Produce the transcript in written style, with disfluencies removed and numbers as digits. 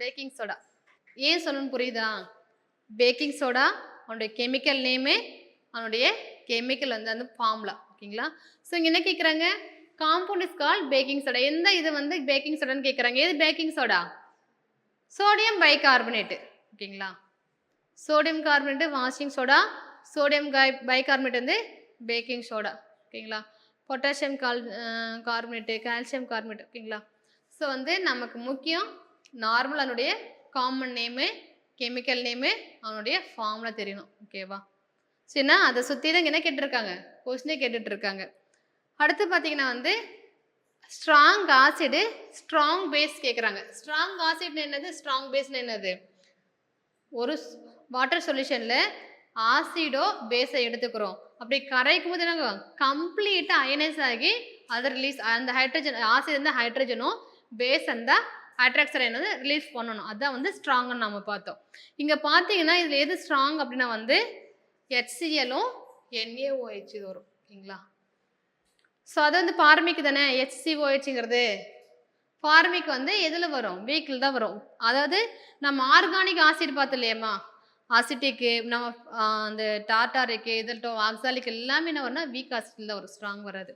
Baking soda. ஏன் சொல்லணும்னு புரியுதா? பேக்கிங் சோடா அவனுடைய கெமிக்கல் நேமு, அவனுடைய கெமிக்கல் வந்து அந்த ஃபார்முலா. ஓகேங்களா? ஸோ இங்கே என்ன கேட்குறாங்க? Compound is called baking soda. எந்த இது வந்து பேக்கிங் சோடான்னு கேட்குறாங்க. எது பேக்கிங் சோடா? Sodium bicarbonate. ஓகேங்களா? Sodium carbonate washing soda, sodium bicarbonate வந்து பேக்கிங் சோடா. ஓகேங்களா? Potassium carbonate, calcium carbonate. ஓகேங்களா? ஸோ வந்து நமக்கு முக்கியம் நார்மல் அதனுடைய காமன் நேமு, கெமிக்கல் நேமு, அவனுடைய ஃபார்முலா தெரியணும். ஓகேவா? சரிண்ணா, அதை சுற்றி தான் என்ன கேட்டிருக்காங்க? கொஸ்டினே கேட்டுட்டு இருக்காங்க. அடுத்து பார்த்தீங்கன்னா வந்து ஸ்ட்ராங் ஆசிடு, ஸ்ட்ராங் பேஸ் கேட்குறாங்க. ஸ்ட்ராங் ஆசிட்னு என்னது? ஸ்ட்ராங் பேஸ்னு என்னது? ஒரு வாட்டர் சொல்யூஷனில் ஆசிடோ பேஸை எடுத்துக்கிறோம். அப்படி கரைக்கும் போது என்ன கம்ப்ளீட்டாக அயனைஸ் ஆகி அதை ரிலீஸ், அந்த ஹைட்ரஜன் ஆசிட் இருந்தால் ஹைட்ரஜனும் பேஸ் இருந்தால் ஹைட்ராக்சைடு வந்து ரிலீஸ் பண்ணணும். அதுதான் வந்து ஸ்ட்ராங்குன்னு நம்ம பார்த்தோம். இங்கே பார்த்தீங்கன்னா இதில் எது ஸ்ட்ராங் அப்படின்னா வந்து HClலும் NaOH இது வரும். ஓகேங்களா? ஸோ அது வந்து ஃபார்மிக் தானே HCOHங்கிறது. ஃபார்மிக் வந்து எதில் வரும்? வீக்கில் தான் வரும். அதாவது நம்ம ஆர்கானிக் ஆசிட் பார்த்தோம் இல்லையம்மா, அசிட்டிக்கு, நம்ம அந்த டார்டாரிக்கு, இதில் ஆக்சாலிக் எல்லாமே என்ன வரும்னா வீக் ஆசிட்டில் தான் வரும், ஸ்ட்ராங் வராது.